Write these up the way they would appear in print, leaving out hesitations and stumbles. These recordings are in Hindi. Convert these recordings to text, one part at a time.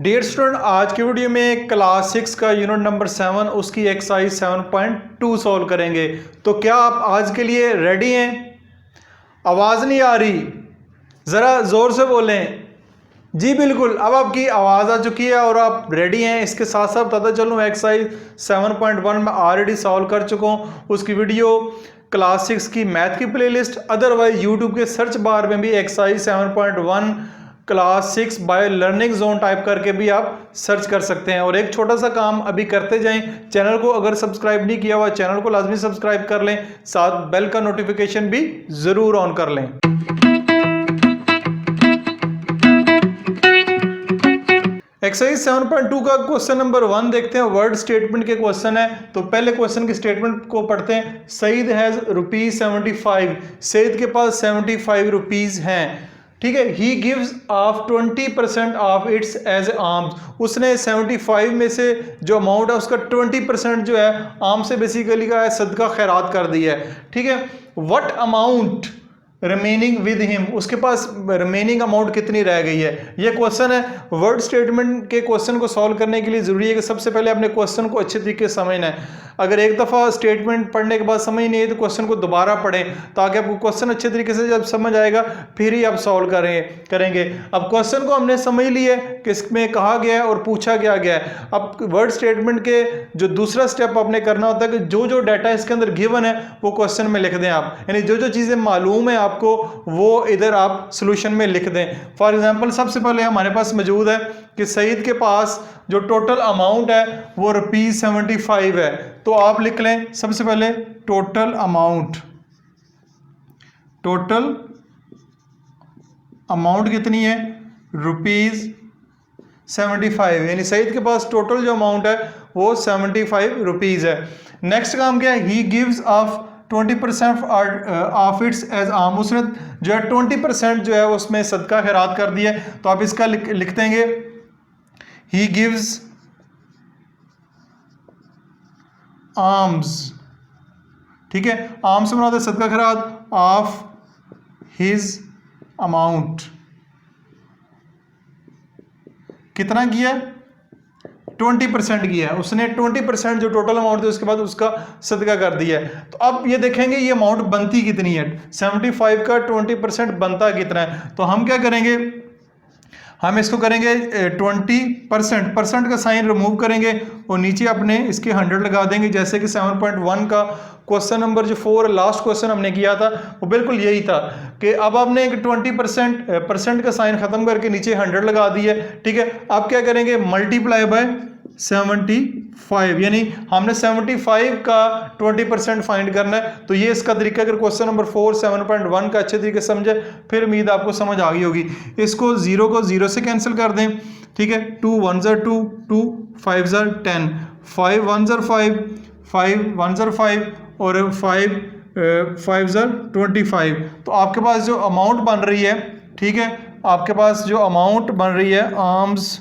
डियर स्टूडेंट, आज की वीडियो में क्लास 6 का यूनिट नंबर 7 उसकी एक्सरसाइज 7.2 सॉल्व करेंगे। तो क्या आप आज के लिए रेडी हैं? आवाज़ नहीं आ रही, ज़रा ज़ोर से बोलें। जी बिल्कुल, अब आपकी आवाज़ आ चुकी है और आप रेडी हैं। इसके साथ साथ बताता चलूँ, एक्सरसाइज 7.1 में ऑलरेडी सॉल्व कर चुका हूँ। उसकी वीडियो क्लास 6 की मैथ की प्लेलिस्ट, अदरवाइज यूट्यूब के सर्च बार में भी exercise 7.1 class 6 by learning zone type करके भी आप सर्च कर सकते हैं। और एक छोटा सा काम अभी करते जाएं, चैनल को अगर सब्सक्राइब नहीं किया हुआ चैनल को लाजमी सब्सक्राइब कर लें, साथ बेल का नोटिफिकेशन भी ज़रूर ऑन कर लें। एक्सरसाइज 7.2 का क्वेश्चन नंबर 1 देखते हैं। वर्ड स्टेटमेंट के क्वेश्चन है, तो पहले क्वेश्चन की स्टेटमेंट को पढ़ते हैं। सईद हैज ₹75। सईद के पास 75 रुपीज हैं, ठीक है। He gives off 20% of its as alms. उसने 75 में से जो अमाउंट है उसका 20% जो है आर्म से बेसिकली का है सदका खैरात कर दिया है, ठीक है। What amount remaining with him, उसके पास रिमेनिंग अमाउंट कितनी रह गई है, ये क्वेश्चन है। वर्ड स्टेटमेंट के क्वेश्चन को सॉल्व करने के लिए जरूरी है कि सबसे पहले अपने क्वेश्चन को अच्छे तरीके से समझना है। अगर एक दफ़ा स्टेटमेंट पढ़ने के बाद समझ नहीं है तो क्वेश्चन को दोबारा पढ़ें, ताकि आपको क्वेश्चन अच्छे तरीके से जब समझ आएगा फिर ही आप सॉल्व करेंगे। अब क्वेश्चन को हमने समझ लिया कि इसमें कहा गया है और पूछा क्या गया है। अब वर्ड स्टेटमेंट के जो दूसरा स्टेप आपने करना होता है कि जो जो डाटा इसके अंदर गिवन है वो क्वेश्चन में लिख दें आप, यानी जो जो चीज़ें मालूम है आपको वो इधर आप सॉल्यूशन में लिख दें। फॉर एग्जांपल सबसे पहले हमारे पास मौजूद है कि सईद के पास जो टोटल अमाउंट है वो ₹75 है, तो आप लिख लें सबसे पहले टोटल अमाउंट कितनी है, ₹75, यानी सईद के पास टोटल जो अमाउंट है वो 75 रुपीज़ है। नेक्स्ट काम क्या है, he gives off 20% of its as arm. उसने जो है 20% जो है उसमें सदका खैरात कर दिया है, तो आप इसका लिख देंगे ही गिव्स आर्म्स, ठीक है। आर्म से बनाते सदका खैरात ऑफ हिज अमाउंट, कितना किया, 20% किया है उसने। 20% जो टोटल अमाउंट है उसके बाद उसका सदका कर दिया है। तो अब ये देखेंगे ये अमाउंट बनती कितनी है, 75 का 20% बनता कितना है। तो हम क्या करेंगे, हम इसको करेंगे 20% का साइन रिमूव करेंगे और नीचे अपने इसके 100 लगा देंगे। जैसे कि 7.1 का क्वेश्चन नंबर जो 4 लास्ट क्वेश्चन हमने किया था वो बिल्कुल यही था कि अब आपने एक 20% का साइन खत्म करके नीचे 100 लगा दिया, ठीक है। अब क्या करेंगे, मल्टीप्लाई बाय 75, यानी हमने 75 का 20% फाइंड करना है। तो ये इसका तरीका, अगर क्वेश्चन नंबर 4 7.1 का अच्छे तरीके से समझे फिर उम्मीद आपको समझ आ गई होगी। इसको 0 को 0 से कैंसिल कर दें, ठीक है। 2 1 2, 2 5 10, 5 1 5, 5 1 5 और 5 5 25। तो आपके पास जो अमाउंट बन रही है, ठीक है, आपके पास जो अमाउंट बन रही है आर्म्स,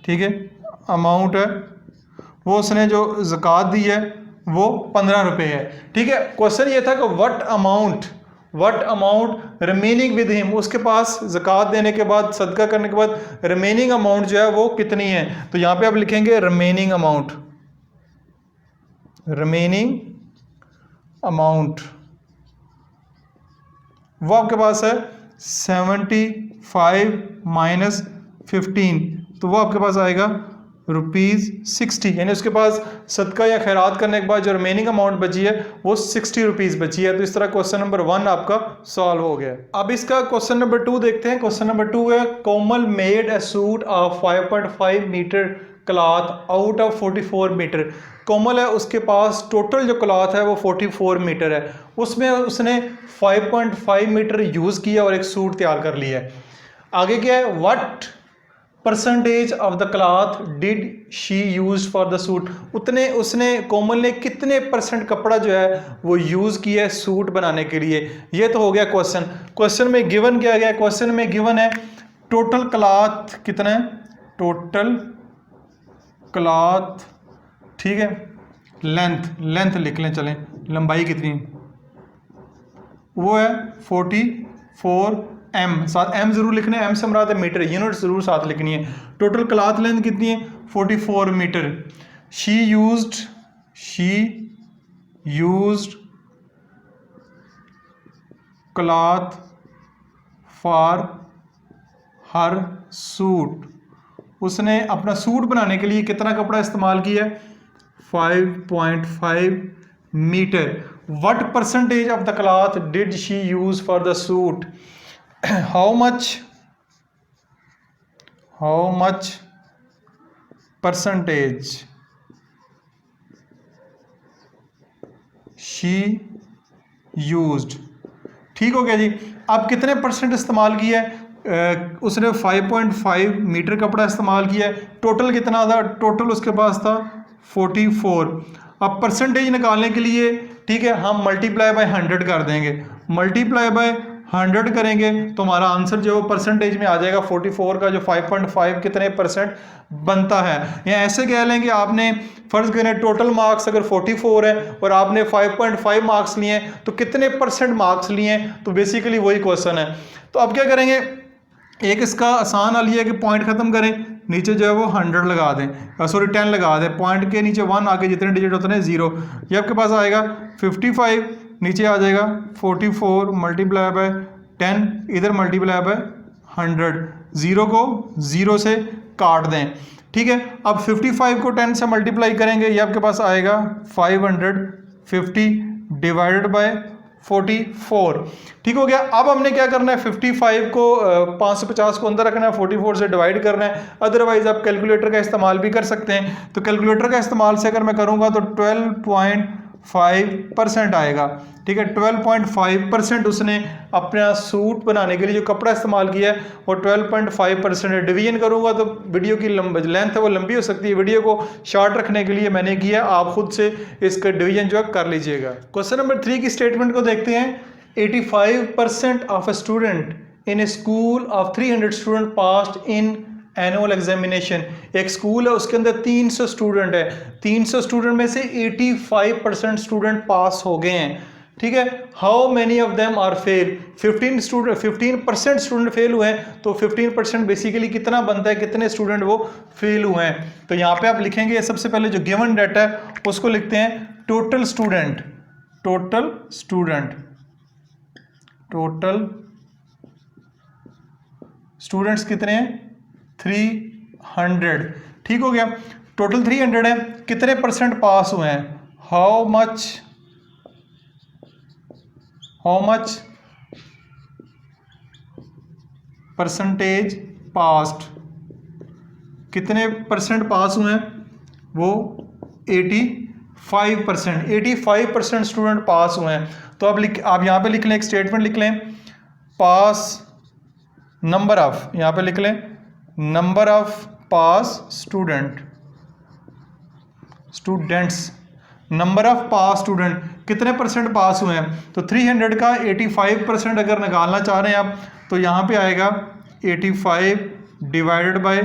ठीक है, अमाउंट है वो उसने जो ज़कात दी है वो 15 रुपये है, ठीक है। क्वेश्चन ये था कि what amount remaining with him, उसके पास ज़कात देने के बाद सदका करने के बाद रिमेनिंग अमाउंट जो है वो कितनी है। तो यहाँ पे आप लिखेंगे रिमेनिंग अमाउंट वो आपके पास है 75 माइनस 15, तो वो आपके पास आएगा ₹60, यानी उसके पास सदका या खैरात करने के बाद जो रिमेनिंग अमाउंट बची है वो 60 रुपीज़ बची है। तो इस तरह क्वेश्चन नंबर 1 आपका सॉल्व हो गया। अब इसका क्वेश्चन नंबर 2 देखते हैं। क्वेश्चन नंबर 2 है, Komal made a suit of 5.5 metre cloth out of 44 metre. Komal है, उसके पास टोटल जो क्लॉथ है वो 44 मीटर है, उसमें उसने 5.5 मीटर यूज़ किया और एक सूट तैयार कर लिया है। आगे क्या है, what percentage of the cloth did she use for the suit. उसने कोमल ने कितने परसेंट कपड़ा जो है वो यूज़ किया है सूट बनाने के लिए। ये तो हो गया क्वेश्चन। क्वेश्चन में गिवन क्या गया, क्वेश्चन में गिवन है टोटल क्लॉथ कितना है, टोटल क्लॉथ, ठीक है। लेंथ लिख लें, चलें, लंबाई कितनी वो है 44 एम, साथ एम जरूर लिखना है, एम से मुराद है मीटर, यूनिट जरूर साथ लिखनी है। टोटल क्लॉथ लेंथ कितनी है 44 metre. She used cloth for her suit, उसने अपना सूट बनाने के लिए कितना कपड़ा इस्तेमाल किया है 5.5 metre. What percentage of the cloth did she use for the suit, how much percentage she used. ठीक हो गया जी। अब कितने परसेंट इस्तेमाल किया है, उसने 5.5 मीटर कपड़ा इस्तेमाल किया है। टोटल कितना था, टोटल उसके पास था 44। अब परसेंटेज निकालने के लिए ठीक है हम मल्टीप्लाई बाय 100 कर देंगे, मल्टीप्लाई बाय 100 करेंगे तो हमारा आंसर जो परसेंटेज में आ जाएगा 44 का जो 5.5 कितने परसेंट बनता है। या ऐसे कह लेंगे आपने फर्ज करें टोटल मार्क्स अगर 44 है और आपने 5.5 मार्क्स लिए हैं तो कितने परसेंट मार्क्स लिए हैं, तो बेसिकली वही क्वेश्चन है। तो अब क्या करेंगे, एक इसका आसान वाली है कि पॉइंट खत्म करें, नीचे जो है वो 100 लगा दें, सॉरी 10 लगा दें, पॉइंट के नीचे 1 आगे जितने डिजिट होते हैं 0, ये आपके पास आएगा 55, नीचे आ जाएगा 44 मल्टीप्लाई बाय 10, इधर मल्टीप्लाई बाय 100, 0 को 0 से काट दें। ठीक है, अब 55 को 10 से मल्टीप्लाई करेंगे, ये आपके पास आएगा 550 डिवाइडेड बाय 44। ठीक हो गया। अब हमने क्या करना है 55 को 550 को अंदर रखना है, 44 से डिवाइड करना है, अदरवाइज आप कैलकुलेटर का इस्तेमाल भी कर सकते हैं। तो कैलकुलेटर का इस्तेमाल से अगर मैं करूंगा तो 12.5% आएगा। ठीक है, 12.5% उसने अपना सूट बनाने के लिए जो कपड़ा इस्तेमाल किया है वो 12.5% है। डिवीजन करूंगा तो वीडियो की लेंथ है वो लंबी हो सकती है, वीडियो को शॉर्ट रखने के लिए मैंने किया, आप खुद से इसका डिवीजन जो है कर लीजिएगा। क्वेश्चन नंबर 3 की स्टेटमेंट को देखते हैं। 85% of a student in A school of 300 student passed in annual examination. एक स्कूल है उसके अंदर 300 स्टूडेंट है, 300 स्टूडेंट में से 85% स्टूडेंट पास हो गए हैं। ठीक है, how many of them are fail, 15% student fail हुए हैं, तो 15% बेसिकली कितना बनता है, कितने स्टूडेंट वो फेल हुए हैं। तो यहाँ पे आप लिखेंगे सबसे पहले जो गिवन डाटा है उसको लिखते हैं टोटल स्टूडेंट्स कितने हैं 300। ठीक हो गया, टोटल 300 है, कितने परसेंट पास हुए हैं, हाउ मच परसेंटेज पास्ड, कितने परसेंट पास हुए हैं, वो 85%। 85% स्टूडेंट पास हुए हैं। तो आप यहाँ पे लिख लें, एक स्टेटमेंट लिख लें, पास नंबर ऑफ, यहाँ पे लिख लें number of pass students, number of pass student, कितने परसेंट पास हुए हैं। तो 300 का 85% अगर निकालना चाह रहे हैं आप तो यहाँ पे आएगा 85 डिवाइडेड बाय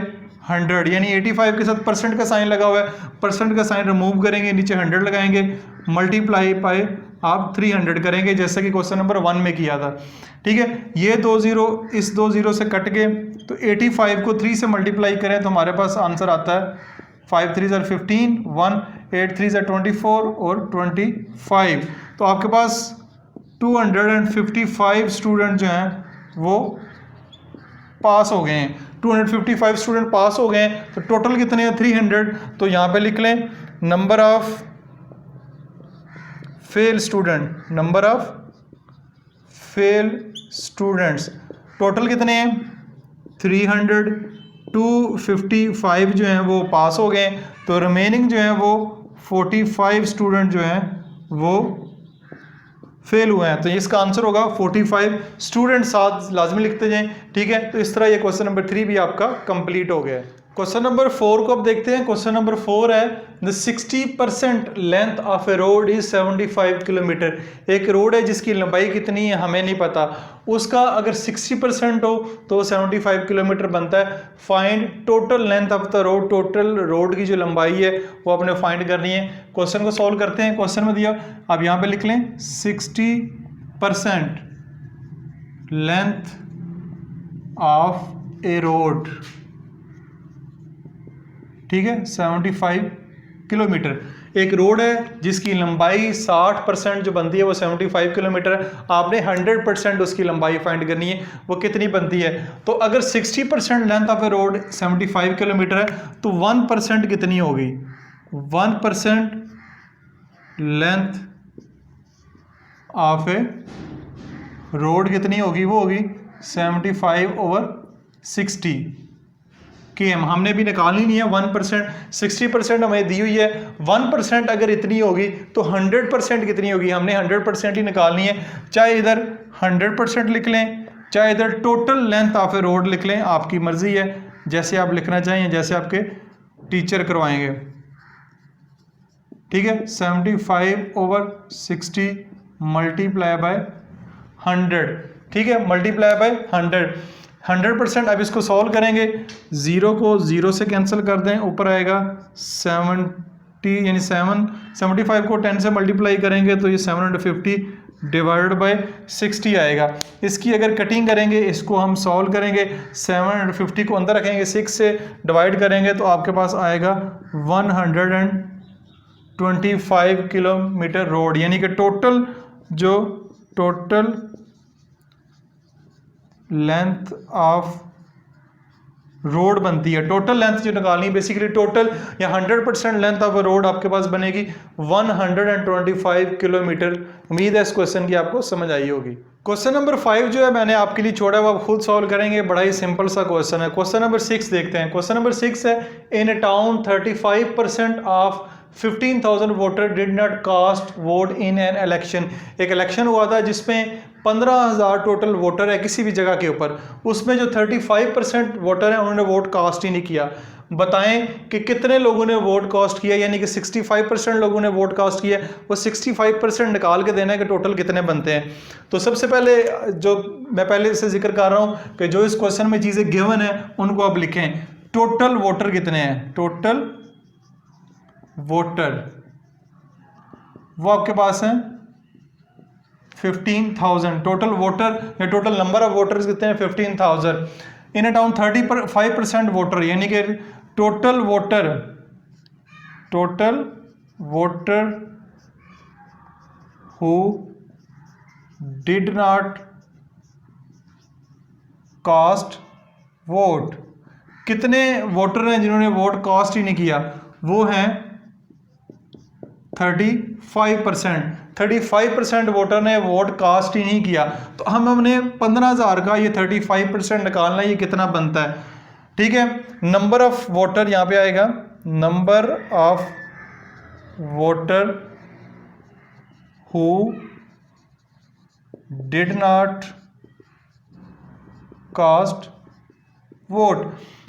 100, यानी 85 के साथ परसेंट का साइन लगा हुआ है, परसेंट का साइन रिमूव करेंगे, नीचे 100 लगाएंगे, मल्टीप्लाई बाय आप 300 करेंगे जैसे कि क्वेश्चन नंबर 1 में किया था। ठीक है, ये 2 0 इस 2 0 से कट गए, तो 85 को 3 से मल्टीप्लाई करें तो हमारे पास आंसर आता है 5 3 15, 1 8 3 24 और 25। तो आपके पास 255 स्टूडेंट जो हैं वो पास हो गए हैं, 255 स्टूडेंट पास हो गए हैं। तो टोटल कितने हैं 300। तो यहाँ पे लिख लें number of fail students, total कितने हैं 300, 255 जो हैं वो पास हो गए, तो रिमेनिंग जो है वो 45 स्टूडेंट जो हैं वो फेल हुए हैं। तो इसका आंसर होगा 45 स्टूडेंट, साथ लाजमी लिखते जाएं। ठीक है, तो इस तरह ये क्वेश्चन नंबर 3 भी आपका कंप्लीट हो गया है। क्वेश्चन नंबर 4 को अब देखते हैं। क्वेश्चन नंबर 4 है the 60% length of A road is 75 kilometre. एक रोड है जिसकी लंबाई कितनी है हमें नहीं पता, उसका अगर 60% हो तो 75 किलोमीटर बनता है। Find total length of the road, total road की जो लंबाई है वो आपने फाइंड करनी है। क्वेश्चन को सॉल्व करते हैं। क्वेश्चन में दिया, आप यहाँ पे लिख लें 60% लेंथ ऑफ ए रोड, ठीक है, 75 किलोमीटर। एक रोड है जिसकी लंबाई 60% जो बनती है वो 75 किलोमीटर है। आपने 100% उसकी लंबाई फाइंड करनी है, वो कितनी बनती है। तो अगर 60% length of A road 75 kilometre है तो 1% कितनी होगी, 1% लेंथ ऑफ ए रोड कितनी होगी, वो होगी 75/60 km। हमने भी निकालनी नहीं है 1%, 60% हमें दी हुई है, 1% अगर इतनी होगी तो 100% कितनी होगी, हमने 100% ही निकालनी है। चाहे इधर 100% लिख लें, चाहे इधर total length of A road लिख लें, आपकी मर्जी है, जैसे आप लिखना चाहें, जैसे आपके टीचर करवाएंगे, ठीक है। 75/60 मल्टीप्लाई बाय 100, ठीक है, मल्टीप्लाई बाय 100%। अब इसको सॉल्व करेंगे, 0 को 0 से कैंसिल कर दें, ऊपर आएगा 70 यानी 75 को 10 से मल्टीप्लाई करेंगे तो ये 750 डिवाइडेड बाय 60 आएगा। इसकी अगर कटिंग करेंगे, इसको हम सॉल्व करेंगे, 750 को अंदर रखेंगे, 6 से डिवाइड करेंगे तो आपके पास आएगा 125 किलोमीटर रोड, यानी कि टोटल लेंथ ऑफ रोड बनती है। टोटल लेंथ जो निकालनी है बेसिकली टोटल या 100% लेंथ ऑफ रोड आपके पास बनेगी 125 किलोमीटर। उम्मीद है इस क्वेश्चन की आपको समझ आई होगी। क्वेश्चन नंबर 5 जो है मैंने आपके लिए छोड़ा हुआ, आप खुद सॉल्व करेंगे, बड़ा ही सिंपल सा क्वेश्चन है। क्वेश्चन नंबर 6 देखते हैं। क्वेश्चन नंबर 6 है, in a town 35% of 15,000 voter did not cast vote in an election. एक इलेक्शन हुआ था जिसमें 15,000 टोटल वोटर है किसी भी जगह के ऊपर, उसमें जो 35% वोटर हैं उन्होंने वोट कास्ट ही नहीं किया। बताएं कि कितने लोगों ने वोट कास्ट किया, यानी कि 65% लोगों ने वोट कास्ट किया। वो 65% निकाल के देना है कि टोटल कितने बनते हैं। तो सबसे पहले जो मैं पहले से जिक्र कर रहा हूं कि जो इस क्वेश्चन में चीज़ें गिवन है उनको आप लिखें। टोटल वोटर कितने हैं, टोटल वोटर वो आपके पास है 15,000। टोटल वोटर या टोटल नंबर ऑफ वोटर्स कितने हैं, 15,000। इन अ टाउन 35% वोटर, यानी कि total voter who did not cast vote, कितने वोटर हैं जिन्होंने वोट कास्ट ही नहीं किया, वो हैं 35%। 35% वोटर ने वोट कास्ट ही नहीं किया। तो हमने 15,000 का ये 35% निकालना है, ये कितना बनता है, ठीक है। नंबर ऑफ वोटर यहां पे आएगा, number of voter who did not cast vote,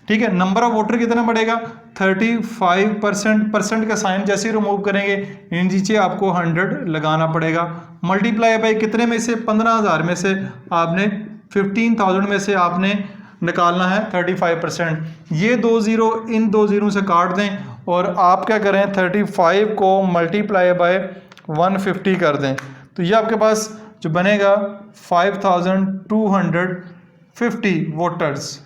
ठीक है। नंबर ऑफ वोटर कितना बढ़ेगा, 35%, परसेंट का साइन जैसे ही रिमूव करेंगे नीचे आपको 100 लगाना पड़ेगा, मल्टीप्लाई बाय कितने में से, 15,000 में से आपने 15,000 में से आपने निकालना है 35%। ये 2 0 इन 2 0 से काट दें और आप क्या करें, 35 को मल्टीप्लाई बाय 150 कर दें, तो ये आपके पास जो बनेगा 5,250 वोटर्स,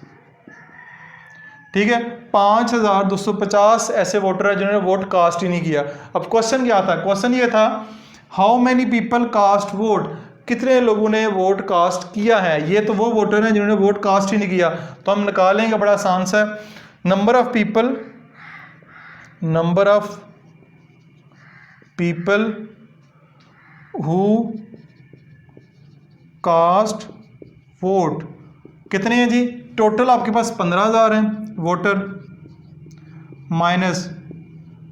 ठीक है। 5,250 ऐसे वोटर है जिन्होंने वोट कास्ट ही नहीं किया। अब क्वेश्चन क्या था, क्वेश्चन ये था how many people cast vote, कितने लोगों ने वोट कास्ट किया है। ये तो वो वोटर हैं जिन्होंने वोट कास्ट ही नहीं किया, तो हम निकालेंगे, बड़ा आसान सा, number of people who cast vote कितने हैं जी, टोटल आपके पास 15,000 हैं वोटर, माइनस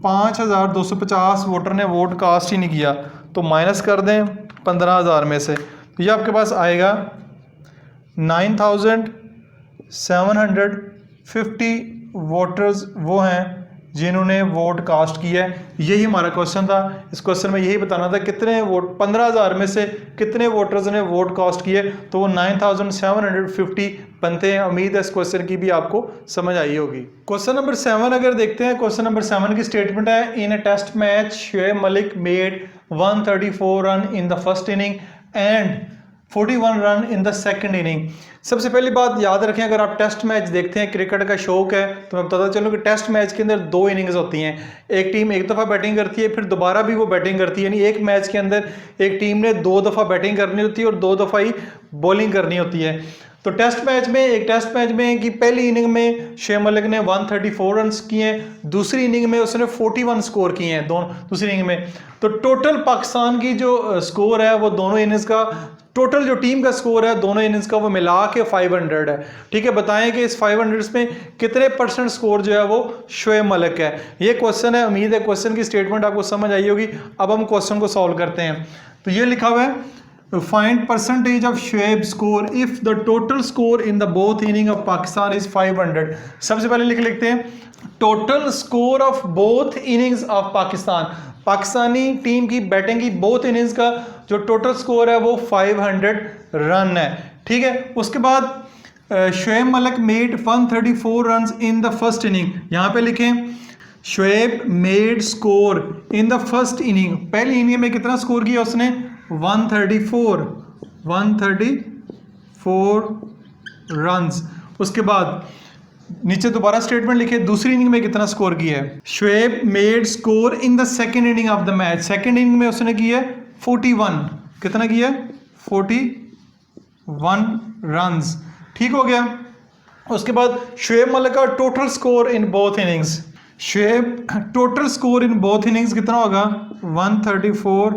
5,250 वोटर ने वोट कास्ट ही नहीं किया, तो माइनस कर दें 15,000 में से, तो ये आपके पास आएगा 9,750 वोटर्स वो हैं जिन्होंने वोट कास्ट किया है। यही हमारा क्वेश्चन था। इस क्वेश्चन में यही बताना था कितने वोट, 15,000 में से कितने वोटर्स ने वोट कास्ट किए, तो वो 9,750 बनते हैं। उम्मीद है इस क्वेश्चन की भी आपको समझ आई होगी। क्वेश्चन नंबर 7 अगर देखते हैं, क्वेश्चन नंबर 7 की स्टेटमेंट है, in a test match Shoaib Malik made 134 run in the first inning and 41 run in the second inning. सबसे पहली बात याद रखें, अगर आप टेस्ट मैच देखते हैं, क्रिकेट का शौक है, तो मैं बताता चलूँ कि टेस्ट मैच के अंदर 2 इनिंग्स होती हैं। एक टीम एक दफ़ा बैटिंग करती है, फिर दोबारा भी वो बैटिंग करती है, यानी एक मैच के अंदर एक टीम ने 2 दफ़ा बैटिंग करनी होती है और 2 दफ़ा ही बॉलिंग करनी होती है। तो टेस्ट मैच में कि पहली इनिंग में शुएब मलिक ने 134 रन किए हैं, दूसरी इनिंग में उसने 41 स्कोर किए हैं दूसरी इनिंग में। तो टोटल पाकिस्तान की जो स्कोर है वो दोनों इनिंग्स का, टोटल जो टीम का स्कोर है दोनों इनिंग्स का, वो मिला के 500 है। ठीक है, बताएं कि इस 500 में कितने % स्कोर जो है वो शुएब मलिक है। ये क्वेश्चन है, उम्मीद है क्वेश्चन की स्टेटमेंट आपको समझ आई होगी। अब हम क्वेश्चन को सॉल्व करते हैं। तो ये लिखा हुआ है, find percentage of Shoaib score if the total score in the both inning of Pakistan is 500। सबसे पहले लिखते हैं total score of both innings of Pakistan, Pakistani team की बैटिंग की बोथ इनिंग्स का जो टोटल स्कोर है वो 500 रन है। ठीक है, उसके बाद Shoaib Malik made 134 run in the first inning. यहाँ पे लिखें Shoaib made score in the first inning, पहली इनिंग में कितना स्कोर किया उसने, 134 रन्स। उसके बाद नीचे दोबारा स्टेटमेंट लिखे, दूसरी इनिंग में कितना स्कोर किया है, Shoaib made score in the second inning of the match, second inning में उसने किया है 41, कितना किया है 41 रन्स। ठीक हो गया। उसके बाद शुएब मलिक का total score in both innings, Shoaib total score in both innings कितना होगा, 134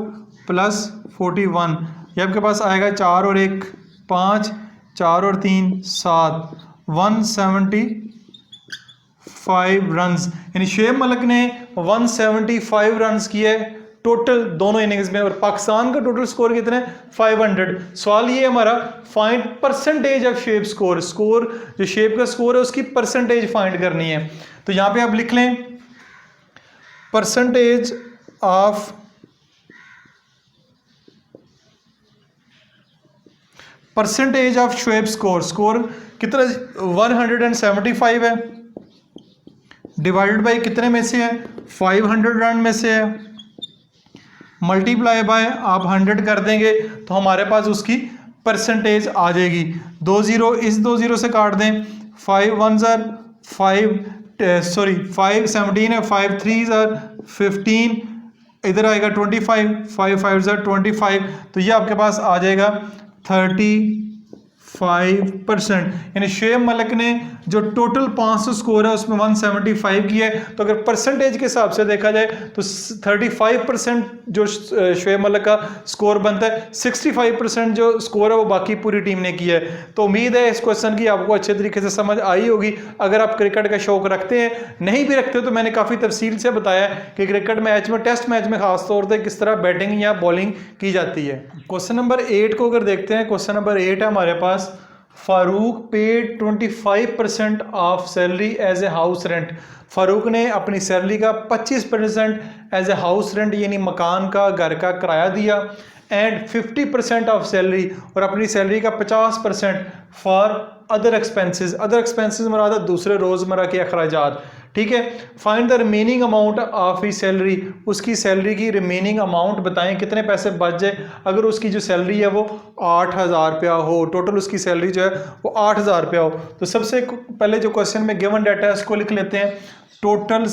प्लस 41, ये आपके पास आएगा 4 और 1 5, 4 और 3 7, 175 रन्स। यानी शुएब मलिक ने 175 रन्स किए टोटल दोनों इनिंग्स में, और पाकिस्तान का टोटल स्कोर कितना है 500। सवाल ये हमारा, find percentage of Shoaib score, score जो शुएब का स्कोर है उसकी परसेंटेज फाइंड करनी है। तो यहाँ पे आप लिख लें percentage of Shoaib score, score कितना 175 है, डिवाइडेड बाय कितने में से है, 500 रन में से है, मल्टीप्लाई बाय आप 100 कर देंगे तो हमारे पास उसकी परसेंटेज आ जाएगी। 2 0 इस 2 0 से काट दें, 5 1 5 17 है, 5 3 15, इधर आएगा 25, 5 5 25, तो ये आपके पास आ जाएगा 35%। यानी शुएब मलिक ने जो टोटल 500 स्कोर है उसमें 175 किया है, तो अगर परसेंटेज के हिसाब से देखा जाए तो 35% जो शुएब मलिक का स्कोर बनता है, 65% जो स्कोर है वो बाकी पूरी टीम ने किया है। तो उम्मीद है इस क्वेश्चन की आपको अच्छे तरीके से समझ आई होगी। अगर आप क्रिकेट का शौक रखते हैं, नहीं भी रखते हो तो मैंने काफ़ी तफसील से बताया कि क्रिकेट मैच में, टेस्ट मैच में खास तौर पर किस तरह बैटिंग या बॉलिंग की जाती है। क्वेश्चन नंबर 8 को अगर देखते हैं, क्वेश्चन नंबर 8 है हमारे पास, Farooq paid 25% of salary as a house rent. Farooq ने अपनी सैलरी का 25% एज ए हाउस रेंट यानी मकान का, घर का किराया दिया, एंड 50% ऑफ सैलरी, और अपनी सैलरी का 50% for other expenses. Other expenses मुराद है दूसरे रोज़मर्रा के अखराजात। ठीक है, find the remaining amount of he salary, उसकी सैलरी की रिमेनिंग अमाउंट बताएं, कितने पैसे बच जाए अगर उसकी जो सैलरी है वो 8000 रुपया हो, टोटल उसकी सैलरी जो है वो 8000 रुपया हो। तो सबसे पहले जो क्वेश्चन में गिवन डाटा है उसको लिख लेते हैं, टोटल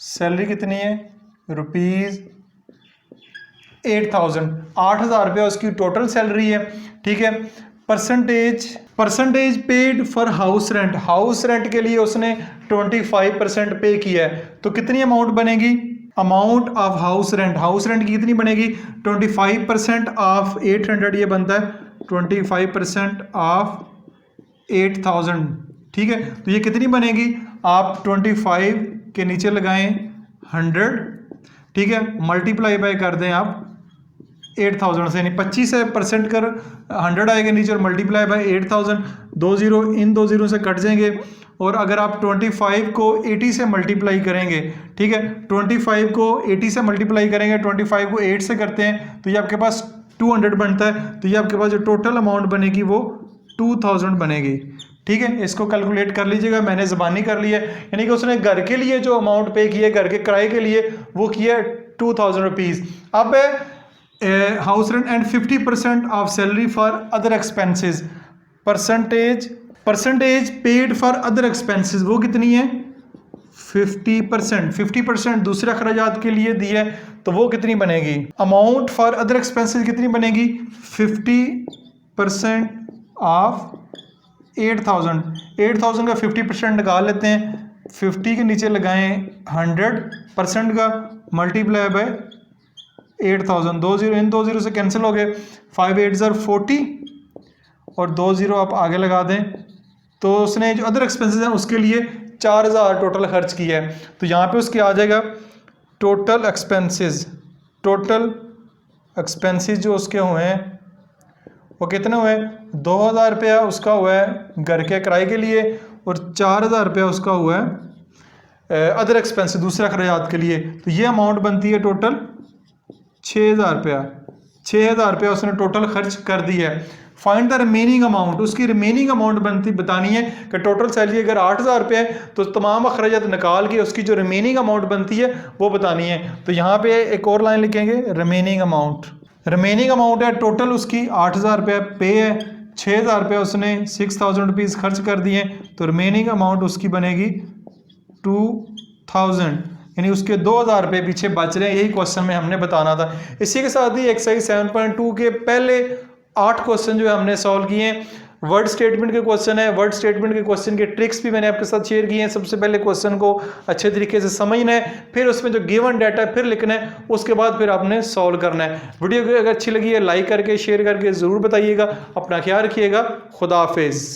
सैलरी कितनी है, ₹8000, 8000 रुपया उसकी टोटल सैलरी है। ठीक है, percentage paid for house rent, house rent के लिए उसने 25% पे किया है, तो कितनी अमाउंट बनेगी, अमाउंट ऑफ हाउस रेंट की कितनी बनेगी, 25% ऑफ 800, ये बनता है 25% ऑफ 8000। ठीक है, तो ये कितनी बनेगी, आप 25 के नीचे लगाएं 100, ठीक है, मल्टीप्लाई बाय कर दें आप 8000 से, यानी 25% कर 100 आएगा नीचे और मल्टीप्लाई बाय 8000, 2 0 इन 2 0 से कट जाएंगे, और अगर आप 25 को 80 से मल्टीप्लाई करेंगे, ठीक है, 25 को 80 से मल्टीप्लाई करेंगे, 25 को 8 से करते हैं तो ये आपके पास 200 बनता है, तो ये आपके पास जो टोटल अमाउंट बनेगी वो 2000 बनेगी। ठीक है, इसको कैलकुलेट कर लीजिएगा, मैंने ज़बानी कर लिया है, यानी कि उसने घर के लिए जो अमाउंट पे किया, घर के किराए के लिए वो किया 2000 रुपीज़। अब house rent and 50% of salary for other expenses, percentage paid for other expenses वो कितनी है 50%। 50% दूसरे अखराजात के लिए दिए तो वो कितनी बनेगी, अमाउंट फॉर अदर एक्सपेंसेस कितनी बनेगी 50% ऑफ 8000 का 50% निकाल लेते हैं, 50 के नीचे लगाएं 100% का मल्टीप्लाई बाय 8000, 2 0 इन 2 0 से कैंसिल हो गए, 5 8 40 और 2 0 आप आगे लगा दें। तो उसने जो अदर एक्सपेंसेस हैं उसके लिए 4000 टोटल खर्च किया है। तो यहाँ पे उसके आ जाएगा टोटल एक्सपेंसेस जो उसके हुए हैं वो कितने हुए, 2000 रुपया उसका हुआ है घर के किराए के लिए और 4000 रुपया उसका हुआ है अदर एक्सपेंसेस दूसरे अखराजात के लिए। तो ये अमाउंट बनती है टोटल 6000 रुपया। 6000 रुपया उसने टोटल खर्च कर दिया है। फाइंड द रिमेनिंग अमाउंट, उसकी रिमेनिंग अमाउंट बतानी है कि टोटल सैलरी अगर 8000 रुपये है तो तमाम अखराजात निकाल के उसकी जो रिमेनिंग अमाउंट बनती है वो बतानी है। तो यहाँ पे एक और लाइन लिखेंगे रिमेनिंग अमाउंट है टोटल उसकी 8000 रुपये पे है, 6000 रुपये उसने 6000 रुपीज़ खर्च कर दिए तो रिमेनिंग अमाउंट उसकी बनेगी 2000, यानी उसके 2000 रुपये पीछे बच रहे हैं। यही क्वेश्चन में हमने बताना था। इसी के साथ ही एक्सरसाइज 7.2 के पहले 8 क्वेश्चन जो है हमने सॉल्व किए हैं। वर्ड स्टेटमेंट के क्वेश्चन है, वर्ड स्टेटमेंट के क्वेश्चन के ट्रिक्स भी मैंने आपके साथ शेयर किए हैं। सबसे पहले क्वेश्चन को अच्छे तरीके से समझना है, फिर उसमें जो गिवन डाटा है फिर लिखना है, उसके बाद फिर आपने सॉल्व करना है। वीडियो अगर अच्छी लगी है लाइक करके शेयर करके ज़रूर बताइएगा। अपना ख्याल रखिएगा। खुदा हाफिज़।